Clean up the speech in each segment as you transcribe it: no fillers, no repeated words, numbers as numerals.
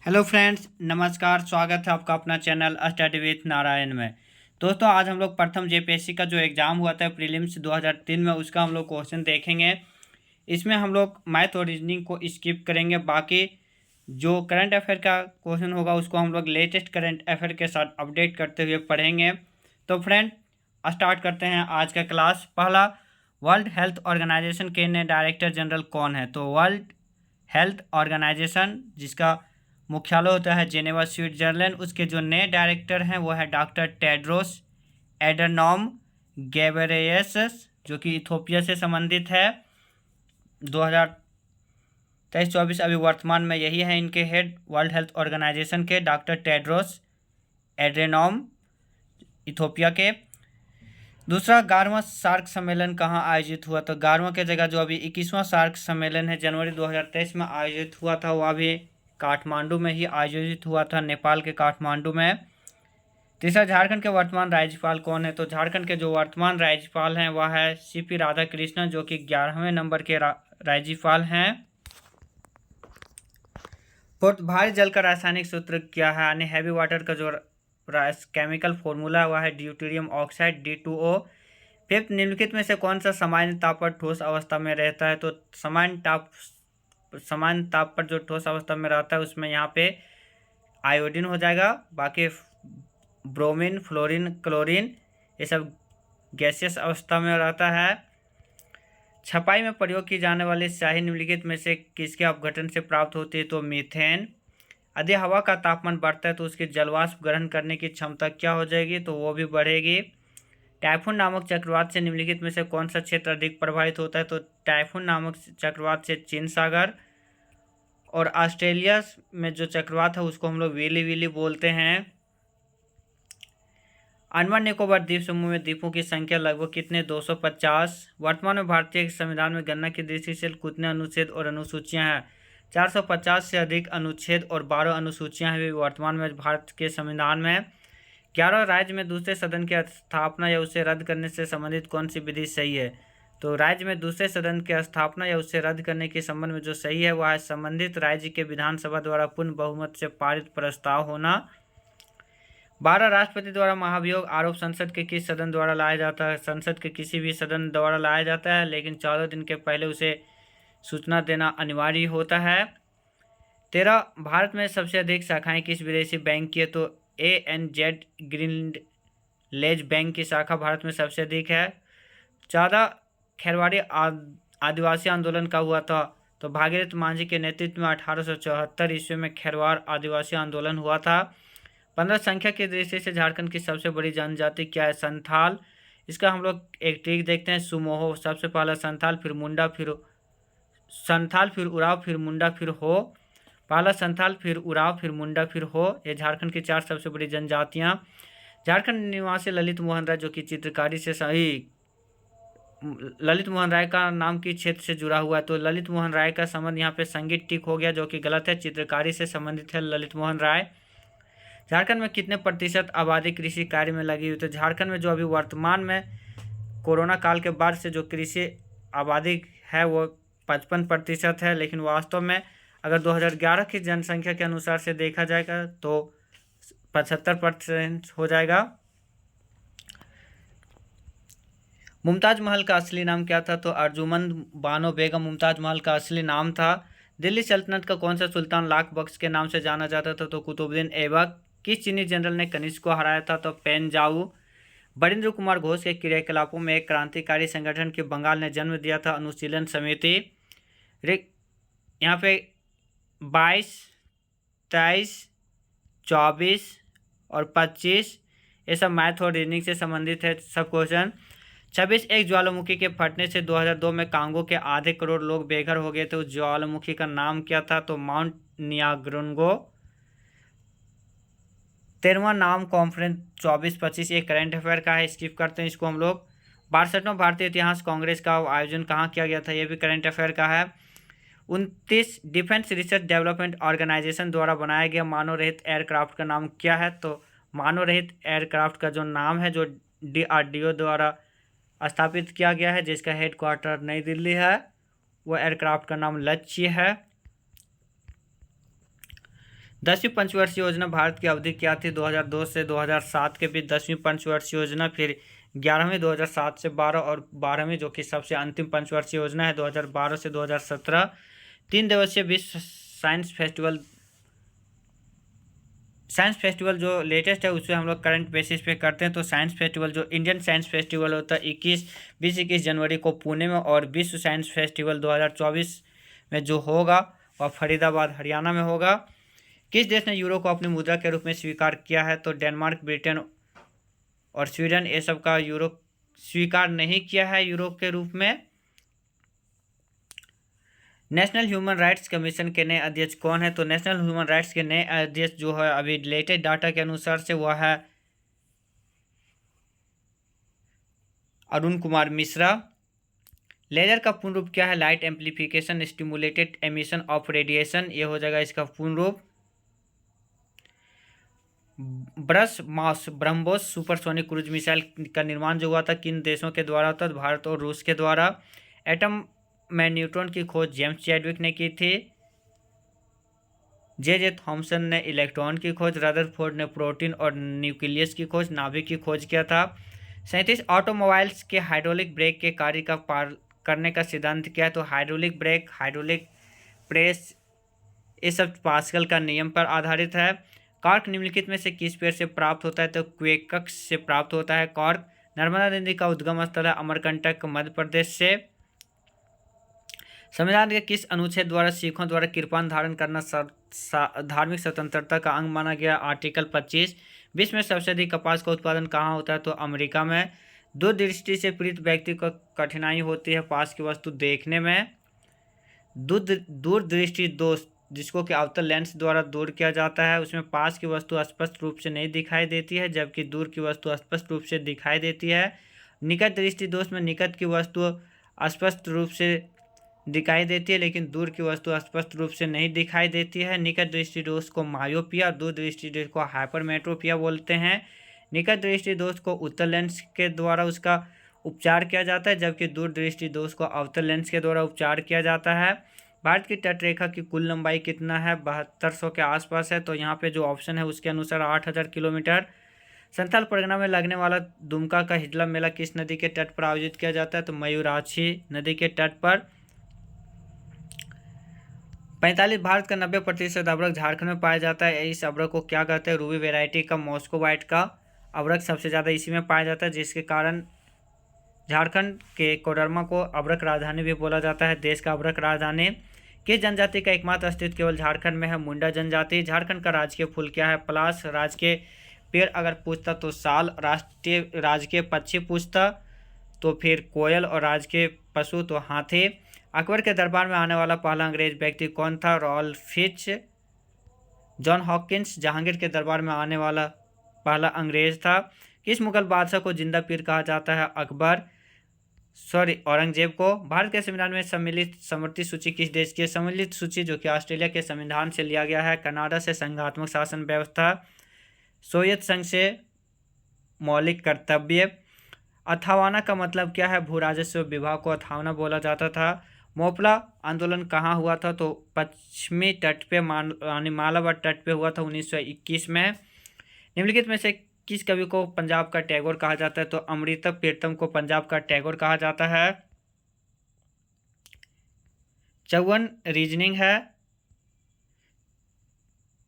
Hello friends, नमस्कार। स्वागत है आपका अपना चैनल स्टडी विथ नारायण में। दोस्तों, आज हम लोग प्रथम जेपीएससी का जो एग्ज़ाम हुआ था प्रीलिम्स 2003 में, उसका हम लोग क्वेश्चन देखेंगे। इसमें हम लोग मैथ और रीजनिंग को स्किप करेंगे। बाकी जो करंट अफेयर का क्वेश्चन होगा उसको हम लोग लेटेस्ट करंट अफेयर के साथ अपडेट करते हुए पढ़ेंगे। तो फ्रेंड, स्टार्ट करते हैं आज का क्लास। पहला, वर्ल्ड हेल्थ ऑर्गेनाइजेशन के नए डायरेक्टर जनरल कौन है? तो वर्ल्ड हेल्थ ऑर्गेनाइजेशन, जिसका मुख्यालय होता है जेनेवा स्विट्जरलैंड, उसके जो नए डायरेक्टर हैं वो है डॉक्टर टेड्रोस एडनॉम गेब्रेयेसस, जो कि इथोपिया से संबंधित है। 2023-24 अभी वर्तमान में यही है इनके हेड वर्ल्ड हेल्थ ऑर्गेनाइजेशन के, डॉक्टर टेड्रोस एड्रेनॉम, इथोपिया के। दूसरा, 11वां सार्क सम्मेलन कहाँ आयोजित हुआ? तो 11वां की जगह जो अभी 21वां सार्क सम्मेलन है जनवरी 2023 में आयोजित हुआ था, वो अभी काठमांडू में ही आयोजित हुआ था, नेपाल के काठमांडू में। तीसरा, झारखंड के वर्तमान राज्यपाल कौन है? तो झारखंड के जो वर्तमान राज्यपाल हैं वह है सीपी राधाकृष्णन, जो कि 11वें नंबर के राज्यपाल हैं। फोर्थ, भारी जल का रासायनिक सूत्र क्या है? यानी हैवी वाटर का जो केमिकल फॉर्मूला हुआ है ड्यूटेरियम ऑक्साइड D2O। फिफ्थ, निम्नलिखित में से कौन सा सामान्य ताप पर ठोस अवस्था में रहता है? तो सामान्य ताप पर जो ठोस अवस्था में रहता है उसमें यहाँ पे आयोडीन हो जाएगा। बाकी ब्रोमीन, फ्लोरीन, क्लोरीन, ये सब गैसियस अवस्था में रहता है। छपाई में प्रयोग की जाने वाली स्याही निम्नलिखित में से किसके अपघटन से प्राप्त होती है? तो मीथेन। यदि हवा का तापमान बढ़ता है तो उसकी जलवाष्प ग्रहण करने की क्षमता क्या हो जाएगी? तो वो भी बढ़ेगी। टाइफून नामक चक्रवात से निम्नलिखित में से कौन सा क्षेत्र अधिक प्रभावित होता है? तो टाइफून नामक चक्रवात से चीन सागर। और ऑस्ट्रेलिया में जो चक्रवात है उसको हम लोग विली विली बोलते हैं। अंडमान निकोबार द्वीप समूह में द्वीपों की संख्या लगभग कितने? 250। वर्तमान में भारतीय संविधान में गणना की दृष्टि से कितने अनुच्छेद और अनुसूचियां हैं? 450 से अधिक अनुच्छेद और 12 अनुसूचियां हैं वर्तमान में भारत के संविधान में। 11 राज्य में दूसरे सदन की स्थापना या उसे रद्द करने से संबंधित कौन सी विधि सही है? तो राज्य में दूसरे सदन की स्थापना या उसे रद्द करने के संबंध में जो सही है वह है संबंधित राज्य के विधानसभा द्वारा पूर्ण बहुमत से पारित प्रस्ताव होना। 12, राष्ट्रपति द्वारा महाभियोग आरोप संसद के किस सदन द्वारा लाया जाता है? संसद के किसी भी सदन द्वारा लाया जाता है, लेकिन 14 दिन के पहले उसे सूचना देना अनिवार्य होता है। 13, भारत में सबसे अधिक शाखाएं किस विदेशी बैंक की है? तो ANZ ग्रीनलैंड बैंक की शाखा भारत में सबसे अधिक है। 14, खेरवाड़ी आदिवासी आंदोलन का हुआ था? तो भागीरथ मांझी के नेतृत्व में 1874 ईस्वी में खेरवाड़ आदिवासी आंदोलन हुआ था। 15, संख्या की दृष्टि से झारखंड की सबसे बड़ी जनजाति क्या है? संथाल। इसका हम लोग एक ट्रिक देखते हैं। सुमोहो, सबसे पहला संथाल, फिर मुंडा, फिर संथाल, फिर उराव, फिर मुंडा, फिर हो। पहला संथाल, फिर उराव, फिर मुंडा, फिर हो। ये झारखंड की 4 सबसे बड़ी जनजातियां। झारखंड निवासी ललित मोहन राय, जो कि चित्रकारी से सही, ललित मोहन राय का नाम की क्षेत्र से जुड़ा हुआ है, तो ललित मोहन राय का संबंध यहाँ पे संगीत टिक हो गया, जो कि गलत है। चित्रकारी से संबंधित है ललित मोहन राय। झारखंड में कितने प्रतिशत आबादी कृषि कार्य में लगी हुई? तो झारखंड में जो अभी वर्तमान में कोरोना काल के बाद से जो कृषि आबादी है वो 55% है, लेकिन वास्तव में अगर 2011 की जनसंख्या के अनुसार से देखा जाएगा तो 75% हो जाएगा। मुमताज महल का असली नाम क्या था? तो अर्जुमंद बानो बेगम मुमताज महल का असली नाम था। दिल्ली सल्तनत का कौन सा सुल्तान लाख बख्श के नाम से जाना जाता था? तो कुतुबुद्दीन ऐबक। किस चीनी जनरल ने कनिष्क को हराया था? तो पेन जाऊ। बरिंद्र कुमार घोष के क्रियाकलापों में एक क्रांतिकारी संगठन के बंगाल ने जन्म दिया था, अनुशीलन समिति। यहाँ पे 22, 23, 24 और 25 ये सब मैथ और रीजनिंग से संबंधित है सब क्वेश्चन। 26, एक ज्वालामुखी के फटने से 2002 में कांगो के आधे करोड़ लोग बेघर हो गए थे। उस ज्वालामुखी का नाम क्या था? तो माउंट नियाग्रोनगो। 13वां नाम कॉन्फ्रेंस 24-25 एक करंट अफेयर का है, स्किप करते हैं इसको हम लोग। 62वां भारतीय इतिहास कांग्रेस का आयोजन कहाँ किया गया था? ये भी करंट अफेयर का है। 29, डिफेंस रिसर्च डेवलपमेंट ऑर्गेनाइजेशन द्वारा बनाया गया मानव रहित एयरक्राफ्ट का नाम क्या है? तो मानव रहित एयरक्राफ्ट का जो नाम है, जो DRDO द्वारा स्थापित किया गया है, जिसका हेडक्वार्टर नई दिल्ली है, वो एयरक्राफ्ट का नाम लक्ष्य है। 10वीं पंचवर्षीय योजना भारत की अवधि क्या थी? 2002 से 2007 के बीच 10वीं पंचवर्षीय योजना, फिर 11वीं 2007 से 12 और 12वीं जो कि सबसे अंतिम पंचवर्षीय योजना है 2012 से 2017। 3 दिवसीय विश्व साइंस फेस्टिवल जो लेटेस्ट है उससे हम लोग करंट बेसिस पे करते हैं। तो साइंस फेस्टिवल जो इंडियन साइंस फेस्टिवल होता है 21 जनवरी को पुणे में, और विश्व साइंस फेस्टिवल 2024 में जो होगा वह फरीदाबाद हरियाणा में होगा। किस देश ने यूरो को अपनी मुद्रा के रूप में स्वीकार किया है? तो डेनमार्क, ब्रिटेन और स्वीडन ये सब का यूरो स्वीकार नहीं किया है यूरो के रूप में। नेशनल ह्यूमन राइट्स कमीशन के नए अध्यक्ष कौन है? तो नेशनल ह्यूमन राइट्स के नए अध्यक्ष जो है अभी लेटेस्ट डाटा के अनुसार से वह है अरुण कुमार मिश्रा। लेजर का पूर्ण रूप क्या है? Light amplification stimulated emission of radiation, ये हो जाएगा इसका पूर्ण रूप। ब्रह्मोस सुपरसोनिक क्रूज मिसाइल का निर्माण जो हुआ था किन देशों के द्वारा था? भारत और रूस के द्वारा। एटम में न्यूट्रॉन की खोज जेम्स चैडविक ने की थी। जे थॉमसन ने इलेक्ट्रॉन की खोज, रदरफोर्ड ने प्रोटीन और न्यूक्लियस की खोज, नाभिक की खोज किया था। 37 ऑटोमोबाइल्स के हाइड्रोलिक ब्रेक के कार्य का पार करने का सिद्धांत क्या है? तो हाइड्रोलिक ब्रेक, हाइड्रोलिक प्रेस, ये सब पास्कल का नियम पर आधारित है। कॉर्क निम्नलिखित में से किस पेड़ से प्राप्त होता है? तो क्वेकक्स से प्राप्त होता है कॉर्क। नर्मदा नदी का उद्गम स्थल है अमरकंटक, मध्य प्रदेश से। संविधान के किस अनुच्छेद द्वारा सिखों द्वारा कृपान धारण करना धार्मिक स्वतंत्रता का अंग माना गया? आर्टिकल 25। विश्व में सबसे अधिक कपास का उत्पादन कहाँ होता है? तो अमेरिका में। दूरदृष्टि से पीड़ित व्यक्ति को कठिनाई होती है पास की वस्तु देखने में। दूरदृष्टि दोष जिसको कि अवतल लेंस द्वारा दूर किया जाता है, उसमें पास की वस्तु स्पष्ट रूप से नहीं दिखाई देती है, जबकि दूर की वस्तु स्पष्ट रूप से दिखाई देती है। निकट दृष्टि दोष में निकट की वस्तु स्पष्ट रूप से दिखाई देती है लेकिन दूर की वस्तु स्पष्ट रूप से नहीं दिखाई देती है। निकट दृष्टि दोष को मायोपिया, दूर दृष्टि दोष को हाइपरमेट्रोपिया बोलते हैं। निकट दृष्टि दोष को उत्तल लेंस के द्वारा उसका उपचार किया जाता है, जबकि दूर दृष्टि दोष को अवतल लेंस के द्वारा उपचार किया जाता है। भारत की तटरेखा की कुल लंबाई कितना है? 7200 के आसपास है। तो यहाँ पे जो ऑप्शन है उसके अनुसार 8000 किलोमीटर। संथाल परगना में लगने वाला दुमका का हिजला मेला किस नदी के तट पर आयोजित किया जाता है? तो मयूराक्षी नदी के तट पर। 45 भारत का 90% अबरक झारखंड में पाया जाता है। इस अबरक को क्या कहते हैं? रूबी वेराइटी का मॉस्को वाइट का अबरक सबसे ज़्यादा इसी में पाया जाता है, जिसके कारण झारखंड के कोडरमा को अबरक राजधानी भी बोला जाता है, देश का अबरक राजधानी। किस जनजाति का एकमात्र अस्तित्व केवल झारखंड में है? मुंडा जनजाति। झारखंड का राजकीय फूल क्या है? पलाश। राजकीय पेड़ अगर पूछता तो साल। राजकीय पक्षी पूछता तो फिर कोयल, और राजकीय पशु तो हाथी। अकबर के दरबार में आने वाला पहला अंग्रेज व्यक्ति कौन था? Ralph Fitch. John Hawkins Jahangir के दरबार में आने वाला पहला अंग्रेज था। किस मुगल बादशाह को जिंदा पीर कहा जाता है? औरंगजेब को। भारत के संविधान में सम्मिलित समवर्ती सूची किस देश की है? सम्मिलित सूची जो कि ऑस्ट्रेलिया के संविधान से लिया गया है। कनाडा से संघात्मक शासन व्यवस्था। सोवियत संघ से मौलिक कर्तव्य। अथावाना का मतलब क्या है? भू राजस्व विभाग को अथावना बोला जाता था। मोपला आंदोलन कहाँ हुआ था? तो पश्चिमी तट पे मालाबार तट पे हुआ था 1921 में। निम्नलिखित में से किस कवि को पंजाब का टैगोर कहा जाता है? तो अमृता प्रीतम को पंजाब का टैगोर कहा जाता है। 54 रीजनिंग है।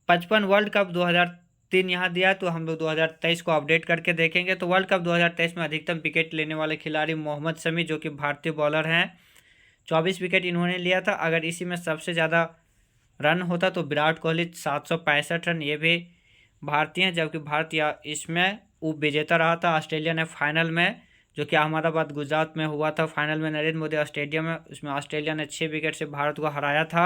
55 वर्ल्ड कप 2003 यहाँ दिया है, तो हम लोग 2023 को अपडेट करके देखेंगे। तो वर्ल्ड कप 2023 में अधिकतम विकेट लेने वाले खिलाड़ी मोहम्मद शमी जो कि भारतीय बॉलर हैं, 24 विकेट इन्होंने लिया था। अगर इसी में सबसे ज़्यादा रन होता तो विराट कोहली 765 रन, ये भी भारतीय हैं, जबकि भारत या इसमें उप विजेता रहा था। ऑस्ट्रेलिया ने फाइनल में जो कि अहमदाबाद गुजरात में हुआ था, फाइनल में नरेंद्र मोदी स्टेडियम में, उसमें ऑस्ट्रेलिया ने 6 विकेट से भारत को हराया था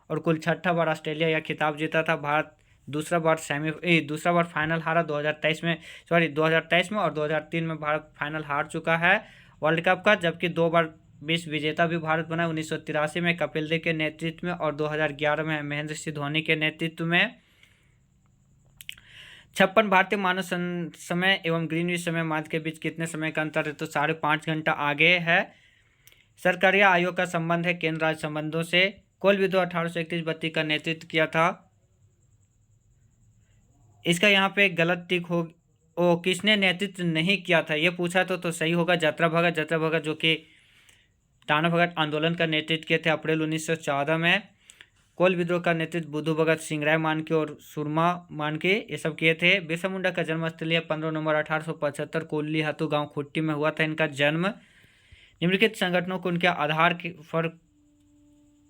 और कुल 6ठा बार ऑस्ट्रेलिया यह खिताब जीता था। भारत दूसरा बार फाइनल हारा 2023 में और 2003 में भारत फाइनल हार चुका है वर्ल्ड कप का, जबकि 2 बार विश्व विजेता भी भारत बना, 1983 में कपिल देव के नेतृत्व में और 2011 में महेंद्र सिंह धोनी के नेतृत्व में। 56 भारतीय मानव समय एवं ग्रीनविच समय माध्य के बीच कितने समय का अंतर है? तो 5.5 घंटा आगे है। सरकारी आयोग का संबंध है केंद्र राज्य संबंधों से। कोल विद्रोह 1831-32 का नेतृत्व किया था? इसका यहाँ पे गलत टिक हो। ओ, किसने नेतृत्व नहीं किया था ये पूछा तो सही होगा जतरा भगत। जतरा भगत जो कि टाना भगत आंदोलन का नेतृत्व किए थे अप्रैल 1914 में। कोल विद्रोह का नेतृत्व बुद्धू भगत, सिंगराय मानके और सुरमा मानके ये सब किए थे। बिरसा मुंडा का जन्मस्थली 15 नवंबर 1875 कोल्ली हाथू गांव खुट्टी में हुआ था इनका जन्म। निम्नलिखित संगठनों को उनके आधार पर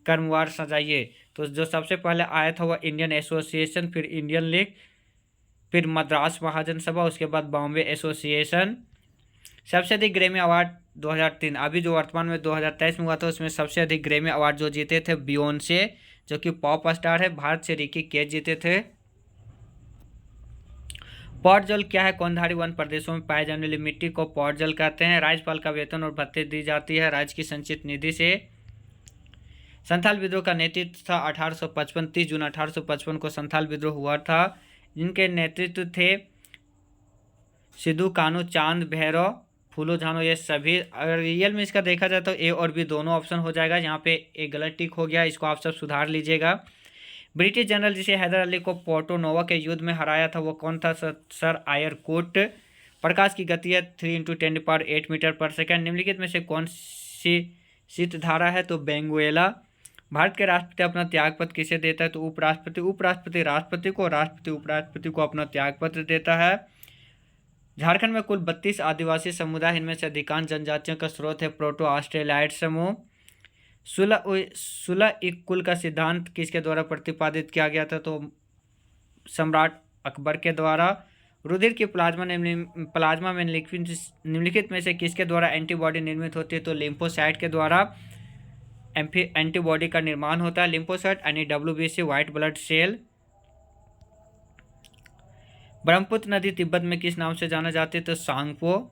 क्रमवार सजाइए। तो जो सबसे पहले आया था वह इंडियन एसोसिएशन, फिर इंडियन लीग, फिर मद्रास महाजन सभा, उसके बाद बॉम्बे एसोसिएशन। सबसे अधिक ग्रैमी अवार्ड 2003, अभी जो वर्तमान में 2023 में हुआ था उसमें सबसे अधिक ग्रैमी अवार्ड जो जीते थे बियोंसे, जो कि पॉप स्टार है। भारत से रिकी केज जीते थे। पॉट जल क्या है? कौनधारी वन प्रदेशों में पाए जाने वाली मिट्टी को पॉट जल कहते हैं। राज्यपाल का वेतन और भत्ते दी जाती है राज्य की संचित निधि से। संथाल विद्रोह का नेतृत्व था 1855, 30 जून 1855 को संथाल विद्रोह हुआ था, जिनके नेतृत्व थे सिद्धू कानू, चांद भैरव, फूलो झानो, ये सभी। अगर रियल में इसका देखा जाए तो ए और बी दोनों ऑप्शन हो जाएगा। यहाँ पे एक गलत टिक हो गया, इसको आप सब सुधार लीजिएगा। ब्रिटिश जनरल जिसे हैदर अली को पोर्टो नोवा के युद्ध में हराया था वो कौन था? सर आयर कोट। प्रकाश की गति है 3 × 10⁸ मीटर पर सेकेंड। निम्नलिखित में से कौन सी शीत धारा है? तो बेंगुएला। भारत के राष्ट्रपति अपना त्यागपत्र किसे देता है? तो उपराष्ट्रपति। उपराष्ट्रपति राष्ट्रपति को, राष्ट्रपति उपराष्ट्रपति को अपना त्यागपत्र देता है। झारखंड में कुल 32 आदिवासी समुदाय, इनमें से अधिकांश जनजातियों का स्रोत है प्रोटो ऑस्ट्रेलाइड समूह। सुलह एक कुल का सिद्धांत किसके द्वारा प्रतिपादित किया गया था? तो सम्राट अकबर के द्वारा। रुधिर की प्लाज्मा में निम्नलिखित में से किसके द्वारा एंटीबॉडी निर्मित होती है? तो लिम्फोसाइट के द्वारा एंटीबॉडी का निर्माण होता है। लिम्फोसाइट यानी WBC, white blood cell. Brahmaputra नदी तिब्बत में किस नाम से जाना जाती है? तो सांगपो।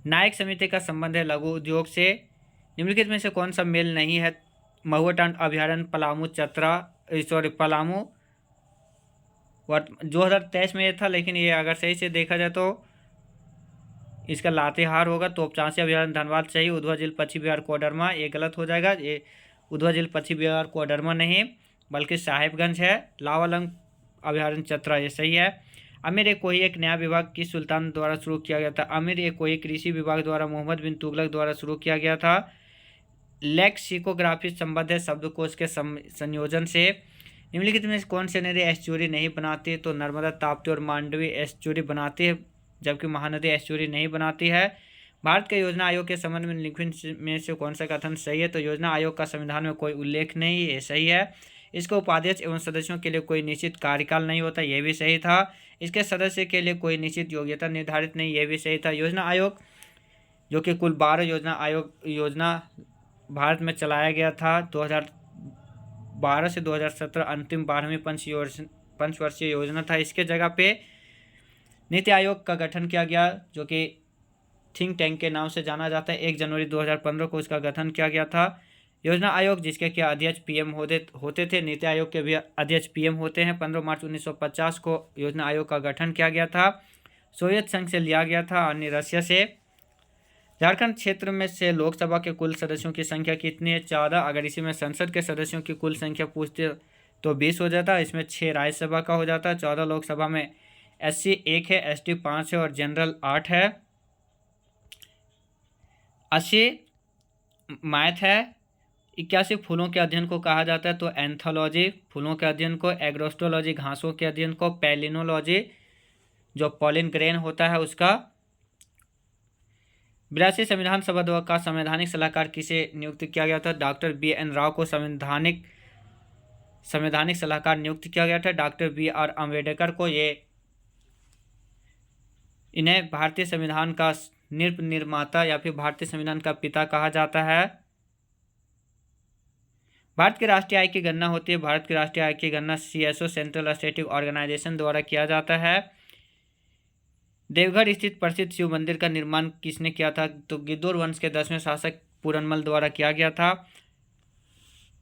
नायक समिति का संबंध है लघु उद्योग से। निम्नलिखित में से कौन सा मेल नहीं है? महुआ टांड अभ्यारण्य पलामू पलामू 2023 में ये था, लेकिन ये अगर सही से देखा जाए तो इसका लातेहार होगा। तोपचांसी अभ्यारण्य धनबाद सही। उधवा झील पश्चिम बिहार कोडरमा, ये गलत हो जाएगा। ये उधवा झील पश्चिम बिहार कोडरमा नहीं बल्कि साहेबगंज है। लावालंग अभ्यारण्य चतरा, ये सही है। अमीर ए कोही एक नया विभाग किस सुल्तान द्वारा शुरू किया गया था? अमीर ए कोही कृषि विभाग द्वारा मोहम्मद बिन तुगलक द्वारा शुरू किया गया था। लेक्सिकोग्राफी संबद्ध है शब्दकोश के संयोजन से। निम्नलिखित में कौन से नदी एस्चुरी नहीं बनाती है? तो नर्मदा, ताप्ती और मांडवी एस्चुरी बनाती है, जबकि महानदी एस्चुरी नहीं बनाती है। भारत के योजना आयोग के संबंध में निम्नलिखित में से कौन सा कथन सही है? तो योजना आयोग का संविधान में कोई उल्लेख नहीं, ये सही है। इसके उपाध्यक्ष एवं सदस्यों के लिए कोई निश्चित कार्यकाल नहीं होता, यह भी सही था। इसके सदस्य के लिए कोई निश्चित योग्यता निर्धारित नहीं, यह भी सही था। योजना आयोग जो कि कुल 12 योजना भारत में चलाया गया था 2012 से 2017, अंतिम 12वीं पंचवर्षीय योजना था। इसके जगह पे नीति आयोग का गठन किया गया, जो कि थिंक टैंक के नाम से जाना जाता है। 1 जनवरी 2015 को इसका गठन किया गया था। योजना आयोग जिसके के अध्यक्ष PM होते थे, नीति आयोग के भी अध्यक्ष PM होते हैं। 15 मार्च 1950 को योजना आयोग का गठन किया गया था। सोवियत संघ से लिया गया था, अन्य रशिया से। झारखंड क्षेत्र में से लोकसभा के कुल सदस्यों की संख्या कितनी है? 14। अगर इसी में संसद के सदस्यों की कुल संख्या पूछते तो 20 हो जाता। इसमें 6 राज्यसभा का हो जाता। 14 लोकसभा में SC 1 है, ST 5 है और जनरल 8 है। 80 मैथ है। 81 फूलों के अध्ययन को कहा जाता है? तो एंथोलॉजी फूलों के अध्ययन को, एग्रोस्टोलॉजी घासों के अध्ययन को, पैलिनोलॉजी जो पॉलिन ग्रेन होता है उसका। 82 संविधान सभा का संवैधानिक सलाहकार किसे नियुक्त किया गया था? डॉक्टर BN राव को संवैधानिक सलाहकार नियुक्त किया गया था। डॉक्टर BR अम्बेडकर को, इन्हें भारतीय संविधान का निर्माता या फिर भारतीय संविधान का पिता कहा जाता है। भारत के राष्ट्रीय आय की गणना होती है। भारत की राष्ट्रीय आय की गणना CSO सेंट्रल स्टैटिस्टिक्स ऑर्गेनाइजेशन द्वारा किया जाता है। देवघर स्थित प्रसिद्ध शिव मंदिर का निर्माण किसने किया था? तो गिद्धौर वंश के 10वें शासक पूरनमल द्वारा किया गया था।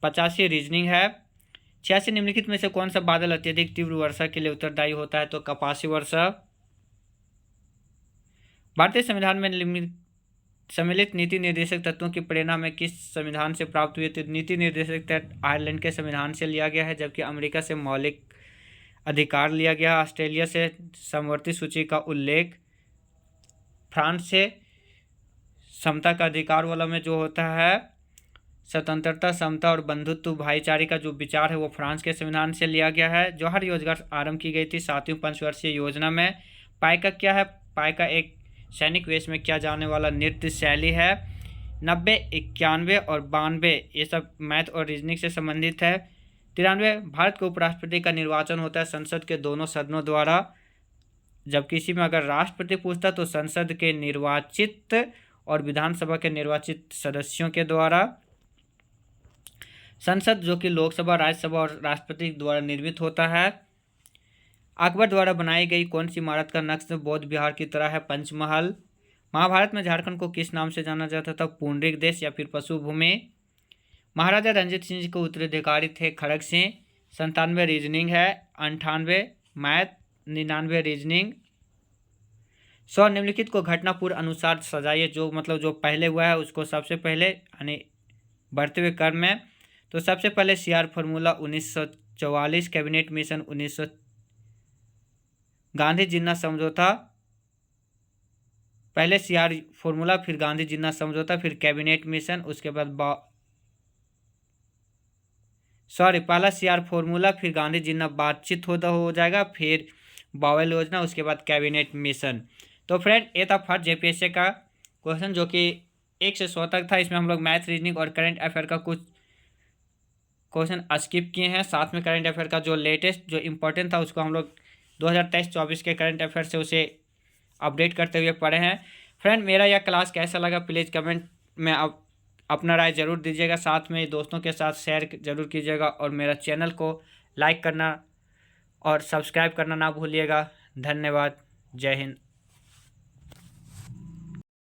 85 रीजनिंग है। 86 निम्नलिखित में से कौन सा बादल अत्यधिक तीव्र वर्षा के लिए उत्तरदायी होता है? तो कपासी वर्षा। भारतीय संविधान में सम्मिलित नीति निर्देशक तत्वों की प्रेरणा में किस संविधान से प्राप्त हुई? तो नीति निर्देशक तत्व आयरलैंड के संविधान से लिया गया है, जबकि अमेरिका से मौलिक अधिकार लिया गया। ऑस्ट्रेलिया से समवर्ती सूची का उल्लेख। फ्रांस से समता का अधिकार वाला में जो होता है स्वतंत्रता, समता और बंधुत्व भाईचारे का जो विचार है वो फ्रांस के संविधान से लिया गया है। जौहर योजना आरंभ की गई थी 7वीं पंचवर्षीय योजना में। पाई का क्या है? पाई का एक सैनिक वेश में किया जाने वाला नृत्य शैली है। 90, 91 और 92 ये सब मैथ और रीजनिंग से संबंधित है। 93 भारत के उपराष्ट्रपति का निर्वाचन होता है संसद के दोनों सदनों द्वारा। जब किसी में अगर राष्ट्रपति पूछता तो संसद के निर्वाचित और विधानसभा के निर्वाचित सदस्यों के द्वारा। संसद जो कि लोकसभा, राज्यसभा और राष्ट्रपति द्वारा निर्मित होता है। अकबर द्वारा बनाई गई कौन सी इमारत का नक्श बौद्ध विहार की तरह है? पंचमहल। महाभारत में झारखंड को किस नाम से जाना जाता था? पुंडरीक देश या फिर पशु भूमि। महाराजा रणजीत सिंह जी के उत्तराधिकारी थे खड़ग सिंह। 97 रीजनिंग है। 98 मैथ। 99 रीजनिंग। 100 निम्नलिखित को घटनापूर्व अनुसार सजाइए। जो मतलब जो पहले हुआ है उसको सबसे पहले यानी बढ़ते हुए क्रम में। तो सबसे पहले CR formula 1944, cabinet mission 1900, Gandhi Jinnah समझौता, पहले सीआर फार्मूला फिर गांधी जिन्ना समझौता फिर कैबिनेट मिशन, उसके बाद पहला सीआर फार्मूला फिर गांधी जिन्ना बातचीत हो जाएगा, फिर बावेल योजना, उसके बाद कैबिनेट मिशन। तो फ्रेंड ये था फर्स्ट जेपीएससी का क्वेश्चन जो कि 1 से 100 तक था। इसमें हम लोग मैथ, रीजनिंग और करंट अफेयर का कुछ क्वेश्चन स्किप किए हैं। साथ में करंट अफेयर का जो लेटेस्ट जो इम्पोर्टेंट था उसको हम लोग 2023-24 के करंट अफेयर से उसे अपडेट करते हुए पढ़े हैं। फ्रेंड मेरा यह क्लास कैसा लगा प्लीज़ कमेंट में अपना राय ज़रूर दीजिएगा। साथ में दोस्तों के साथ शेयर ज़रूर कीजिएगा और मेरा चैनल को लाइक करना और सब्सक्राइब करना ना भूलिएगा। धन्यवाद। जय हिंद।